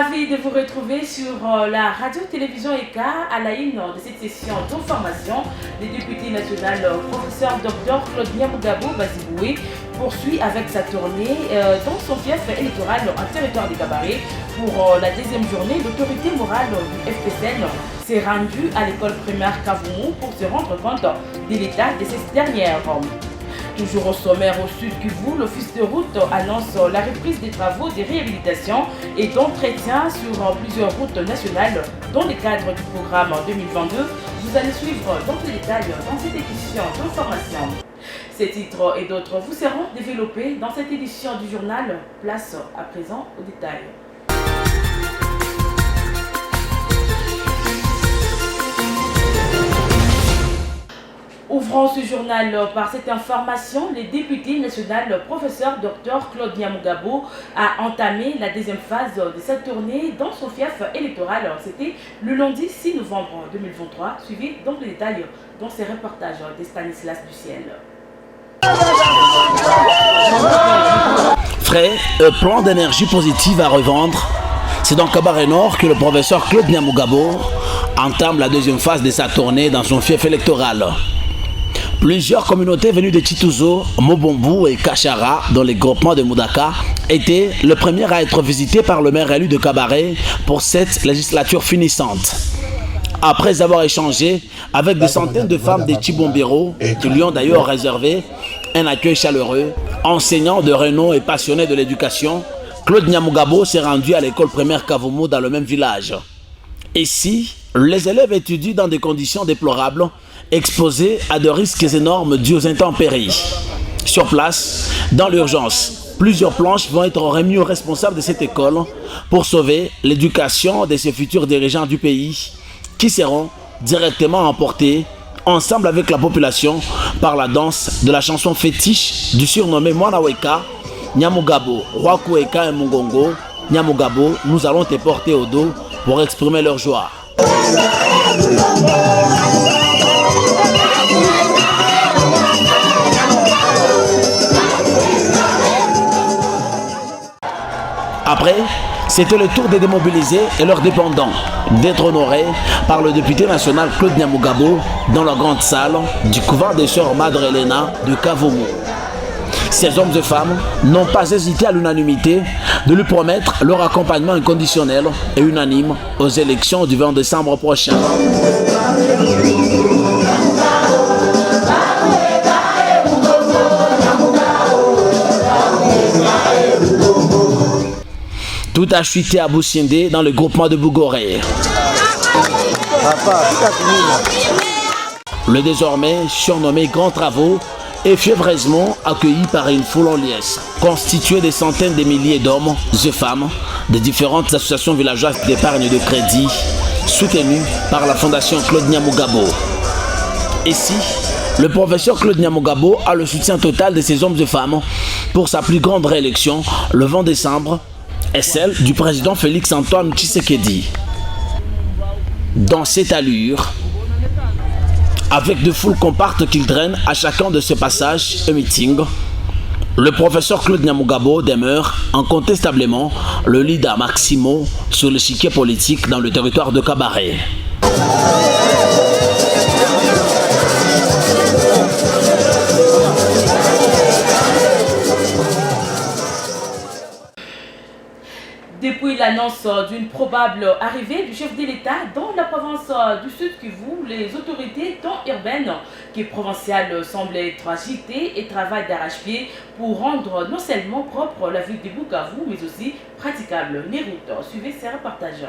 Ravi de vous retrouver sur la radio-télévision ECA à la une de cette session d'information. Le député national, professeur Dr Claude Nyamugabo Baziboué, poursuit avec sa tournée dans son fief électoral en territoire de Kabaré. Pour la deuxième journée, l'autorité morale du FPCN s'est rendue à l'école primaire Kavumu pour se rendre compte de l'état de cette dernière. Toujours au sommaire au sud Kivu, l'office de route annonce la reprise des travaux de réhabilitation et d'entretien sur plusieurs routes nationales dans le cadre du programme 2022. Vous allez suivre dans les détails dans cette édition d'information. Ces titres et d'autres vous seront développés dans cette édition du journal. Place à présent aux détails. Ouvrons ce journal par cette information. Le député national, professeur Dr Claude Nyamugabo, a entamé la deuxième phase de sa tournée dans son fief électoral. C'était le lundi 6 novembre 2023, suivi donc les détails dans ces reportages de Stanislas Duciel. Frais, plan d'énergie positive à revendre. C'est dans Kabaré Nord que le professeur Claude Nyamugabo entame la deuxième phase de sa tournée dans son fief électoral. Plusieurs communautés venues de Chituzo, Mobombu et Kachara, dans les groupements de Moudaka, étaient le premier à être visité par le maire élu de Kabaré pour cette législature finissante. Après avoir échangé avec des centaines de femmes de Chibombiro, qui lui ont d'ailleurs réservé un accueil chaleureux, enseignant de renom et passionné de l'éducation, Claude Nyamugabo s'est rendu à l'école primaire Kavumu dans le même village. Ici, les élèves étudient dans des conditions déplorables, exposés à de risques énormes dus aux intempéries. Sur place, dans l'urgence, plusieurs planches vont être remises aux responsables de cette école pour sauver l'éducation de ces futurs dirigeants du pays qui seront directement emportés ensemble avec la population par la danse de la chanson fétiche du surnommé Mwanaweka, Nyamugabo, Rwakueka et Mungongo. Nyamugabo, nous allons te porter au dos pour exprimer leur joie. Après, c'était le tour des démobilisés et leurs dépendants d'être honorés par le député national Claude Nyamugabo dans la grande salle du couvent des sœurs Madre Elena de Kavumu. Ces hommes et femmes n'ont pas hésité à l'unanimité de lui promettre leur accompagnement inconditionnel et unanime aux élections du 20 décembre prochain. Tout a chuté à Boussiendé dans le groupement de Bougoré. Le désormais surnommé Grand Travaux est fiévreusement accueilli par une foule en liesse, constituée de centaines de milliers d'hommes et femmes de différentes associations villageoises d'épargne de crédit, soutenues par la fondation Claude Nyamugabo. Ici, le professeur Claude Nyamugabo a le soutien total de ces hommes et femmes pour sa plus grande réélection le 20 décembre et celle du président Félix Antoine Tshisekedi. Dans cette allure, avec de foules compartes qu'il draine à chacun de ses passages et meetings, le professeur Claude Nyamugabo demeure incontestablement le leader maximo sur l'échiquier politique dans le territoire de Kabaré. Depuis l'annonce d'une probable arrivée du chef de l'État dans la province du Sud Kivu, les autorités tant urbaines que provinciales semblent être agitées et travaillent d'arrache-pied pour rendre non seulement propre la ville de Bukavu, mais aussi praticable les routes. Suivez ces reportages.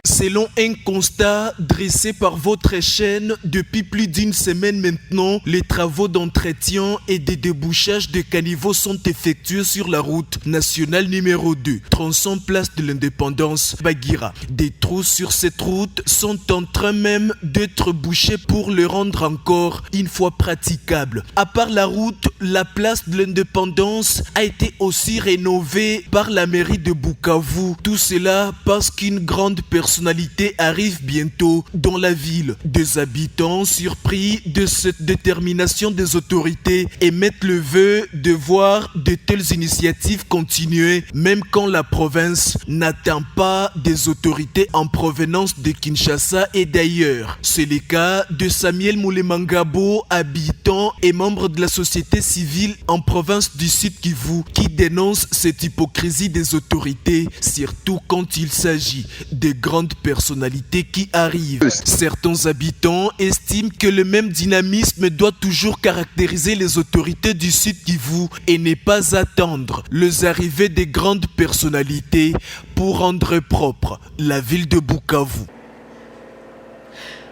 Selon un constat dressé par votre chaîne depuis plus d'une semaine maintenant, les travaux d'entretien et de débouchage de caniveaux sont effectués sur la route nationale numéro 2, tronçon place de l'Indépendance, Bagira. Des trous sur cette route sont en train même d'être bouchés pour le rendre encore une fois praticable. À part la route, la place de l'Indépendance a été aussi rénovée par la mairie de Bukavu. Tout cela parce qu'une grande personne personnalités arrivent bientôt dans la ville. Des habitants, surpris de cette détermination des autorités, émettent le vœu de voir de telles initiatives continuer, même quand la province n'atteint pas des autorités en provenance de Kinshasa et d'ailleurs. C'est le cas de Samuel Moulemangabo, habitant et membre de la société civile en province du Sud Kivu, qui dénonce cette hypocrisie des autorités, surtout quand il s'agit de grandes personnalités qui arrivent. Certains habitants estiment que le même dynamisme doit toujours caractériser les autorités du Sud Kivu et ne pas attendre les arrivées des grandes personnalités pour rendre propre la ville de Bukavu.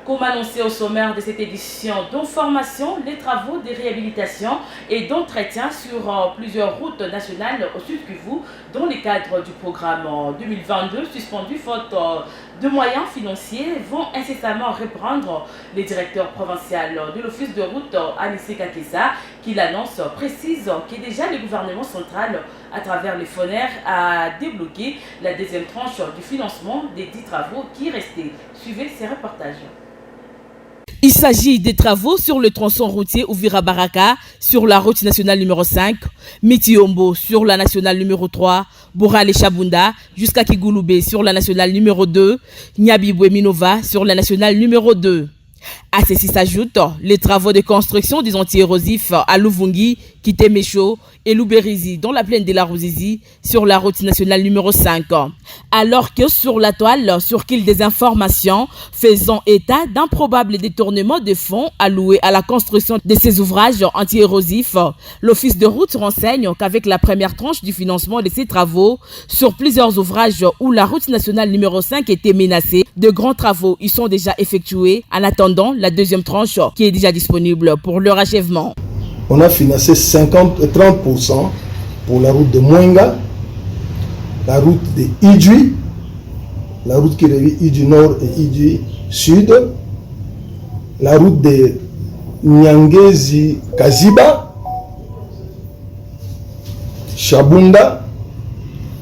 Comme annoncé au sommaire de cette édition d'information, les travaux de réhabilitation et d'entretien sur plusieurs routes nationales au Sud Kivu dans le cadre du programme 2022 suspendu faute de moyens financiers vont incessamment reprendre. Le directeur provincial de l'office de route, Anissé Kakesa, qui l'annonce, précise que déjà le gouvernement central, à travers les FONER, a débloqué la deuxième tranche du financement des 10 travaux qui restaient. Suivez ces reportages. Il s'agit des travaux sur le tronçon routier Uvira-Baraka sur la route nationale numéro 5, Mitiombo sur la nationale numéro 3, Borale-Chabunda jusqu'à Kigouloubé sur la nationale numéro 2, Nyabibwe-Minova sur la nationale numéro 2. À ceci s'ajoutent les travaux de construction des anti-érosifs à Louvungi, Kitemesho et Louberizi dans la plaine de la Ruzizi sur la route nationale numéro 5. Alors que sur la toile circulent des informations faisant état d'un probable détournement de fonds alloués à la construction de ces ouvrages anti-érosifs, l'office de route renseigne qu'avec la première tranche du financement de ces travaux sur plusieurs ouvrages où la route nationale numéro 5 était menacée, de grands travaux y sont déjà effectués en attendant la deuxième tranche qui est déjà disponible pour leur achèvement. On a financé 30% pour la route de Mwenga, la route de Idjui, la route qui relie Idjui Nord et Idjui Sud, la route de Nyangezi Kaziba, Chabunda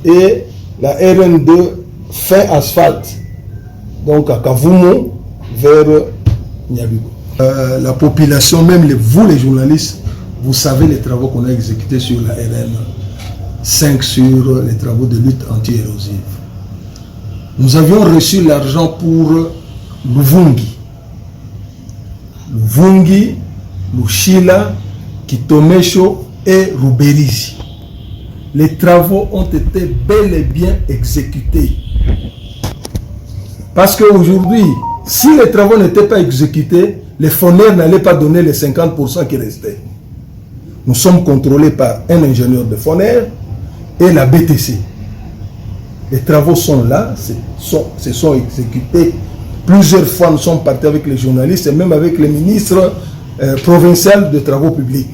et la RN2 fin asphalte, donc à Kavumo vers Nyabigo. La population, même vous les journalistes, vous savez les travaux qu'on a exécutés sur la RN 5 sur les travaux de lutte anti-érosive. Nous avions reçu l'argent pour Luvungi, Lushila, Kitomesho et Ruberizi. Les travaux ont été bel et bien exécutés. Parce qu'aujourd'hui, si les travaux n'étaient pas exécutés, les FONER n'allaient pas donner les 50% qui restaient. Nous sommes contrôlés par un ingénieur de FONER et la BTC. Les travaux sont là, se sont exécutés. Plusieurs fois, nous sommes partis avec les journalistes et même avec les ministres provinciaux de travaux publics.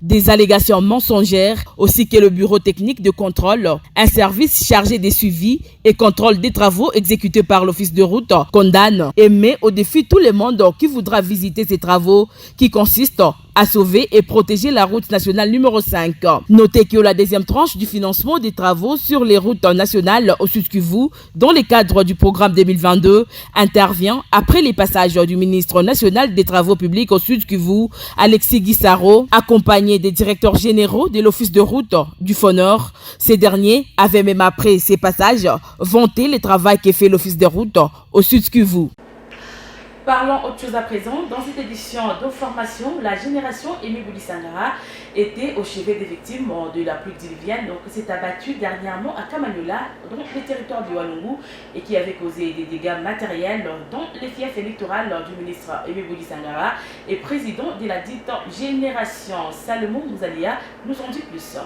Des allégations mensongères, aussi que le bureau technique de contrôle, un service chargé des suivis et contrôle des travaux exécutés par l'office de route, condamne et met au défi tout le monde qui voudra visiter ces travaux qui consistent à sauver et protéger la route nationale numéro 5. Notez que la deuxième tranche du financement des travaux sur les routes nationales au Sud Kivu, dans le cadre du programme 2022, intervient après les passages du ministre national des Travaux publics au Sud Kivu, Alexis Guissaro, accompagné des directeurs généraux de l'office de route du FONER. Ces derniers avaient même après ces passages vanté le travail qu'est fait l'office de route au Sud Kivu. Parlons autre chose à présent. Dans cette édition d'information, la génération Aimé Bouli Sangara était au chevet des victimes de la pluie diluvienne. Donc, s'est abattue dernièrement à Kamanyola, dans le territoire du Walungu, et qui avait causé des dégâts matériels dans les fiefs électorales du ministre Aimé Bouli Sangara et président de la dite génération. Salomon Mouzalia nous en dit plus.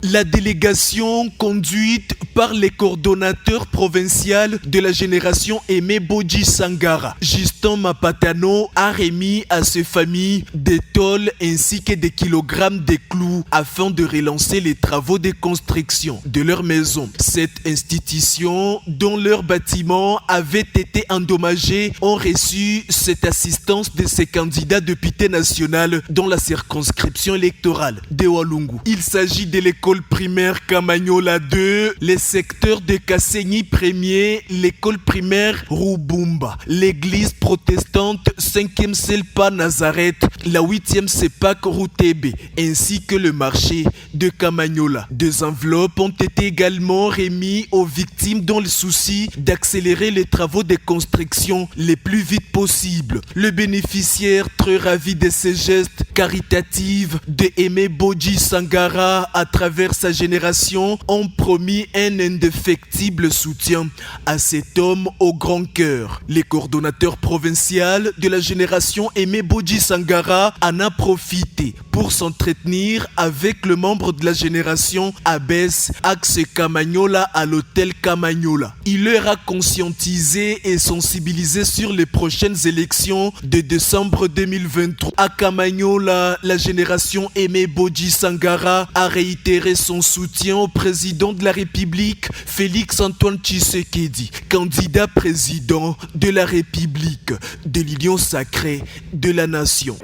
La délégation conduite par les coordonnateurs provinciaux de la génération Aimé Bouli Sangara, Justin Mapatano, a remis à ses familles des tôles ainsi que des kilogrammes de clous afin de relancer les travaux de construction de leur maison. Cette institution, dont leur bâtiment avait été endommagé, ont reçu cette assistance de ces candidats députés nationaux dans la circonscription électorale de Walungu. Il s'agit de l'école l'école primaire Kamagnola 2, les secteurs de Kassenyi 1er, l'école primaire Rubumba, l'église protestante 5e Selpa Nazareth, la 8e Sepak Routebe, ainsi que le marché de Kamagnola. 2 enveloppes ont été également remises aux victimes dans le souci d'accélérer les travaux de construction les plus vite possible. Le bénéficiaire, très ravi de ces gestes caritatifs de Aimé Bodji Sangara à travers sa génération, ont promis un indéfectible soutien à cet homme au grand cœur. Le coordonnateur provincial de la génération Aimé Bodji Sangara en a profité pour s'entretenir avec le membre de la génération Abès, axe Kamagnola à l'hôtel Kamagnola. Il leur a conscientisé et sensibilisé sur les prochaines élections de décembre 2023. À Kamagnola, la génération Aimé Bodji Sangara a réitéré son soutien au président de la République, Félix Antoine Tshisekedi, candidat président de la République, de l'Union sacrée de la nation.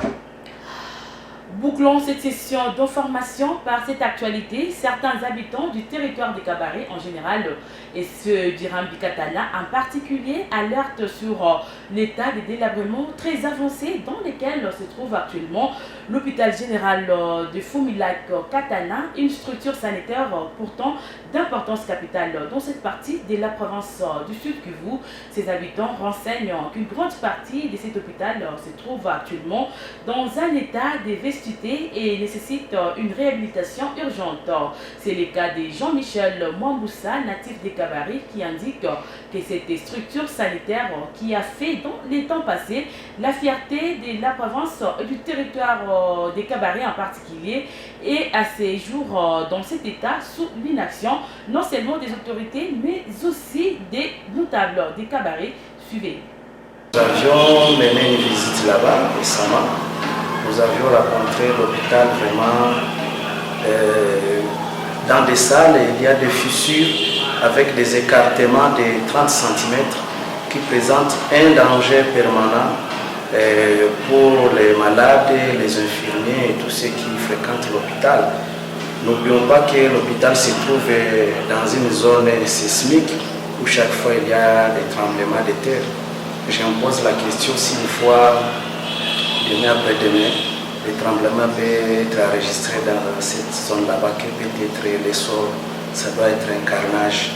Bouclons cette session d'information par cette actualité. Certains habitants du territoire de Kabare en général et ceux du Rambi Katana en particulier alertent sur l'état de délabrement très avancé dans lequel se trouve actuellement l'hôpital général de Fumilak Katana, une structure sanitaire pourtant d'importance capitale dans cette partie de la province du Sud Kivu. Ces habitants renseignent qu'une grande partie de cet hôpital se trouve actuellement dans un état de vestiaire et nécessite une réhabilitation urgente. C'est le cas de Jean-Michel Mwamboussa, natif de Kabare, qui indique que cette structure sanitaire qui a fait dans les temps passés la fierté de la province et du territoire de Kabare en particulier et à ces jours dans cet état sous l'inaction non seulement des autorités mais aussi des notables de Kabare. Suivez. Nous avions mené une visite là-bas récemment. Nous avions rencontré l'hôpital vraiment dans des salles, il y a des fissures avec des écartements de 30 cm qui présentent un danger permanent pour les malades, les infirmiers et tous ceux qui fréquentent l'hôpital. N'oublions pas que l'hôpital se trouve dans une zone sismique où chaque fois il y a des tremblements de terre. Je me pose la question si une fois demain après-demain, les tremblements peuvent être enregistrés dans cette zone là-bas, que peut-être les sols, ça doit être un carnage.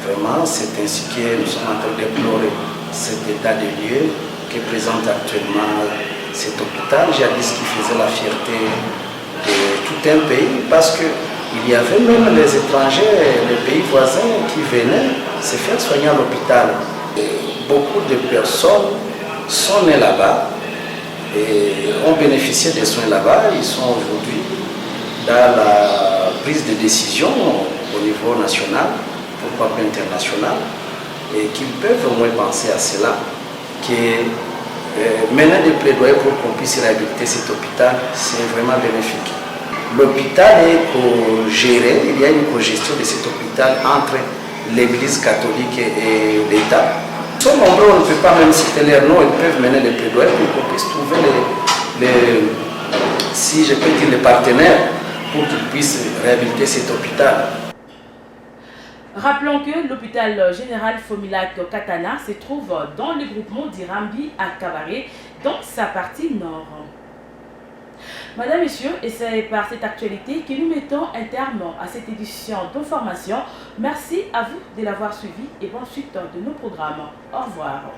Vraiment, c'est ainsi que nous sommes en train de déplorer cet état de lieu que présente actuellement cet hôpital, jadis qui faisait la fierté de tout un pays, parce qu'il y avait même les étrangers, les pays voisins qui venaient se faire soigner à l'hôpital. Beaucoup de personnes sont nées là-bas et ont bénéficié des soins là-bas. Ils sont aujourd'hui dans la prise de décision au niveau national, pourquoi pas international, et qu'ils peuvent au moins penser à cela, que mener des plaidoyers pour qu'on puisse réhabiliter cet hôpital, c'est vraiment bénéfique. L'hôpital est co-géré, il y a une co-gestion de cet hôpital entre l'Église catholique et l'État. Ils sont nombreux, on ne peut pas même citer leurs noms, ils peuvent mener des plaidoyers pour qu'on puisse trouver si je peux dire, les partenaires pour qu'ils puissent réhabiliter cet hôpital. Rappelons que l'hôpital général Fumilak Katana se trouve dans le groupement d'Irambi à Kabare, dans sa partie nord. Madame, Messieurs, et c'est par cette actualité que nous mettons un terme à cette édition d'information. Merci à vous de l'avoir suivi et bonne suite de nos programmes. Au revoir.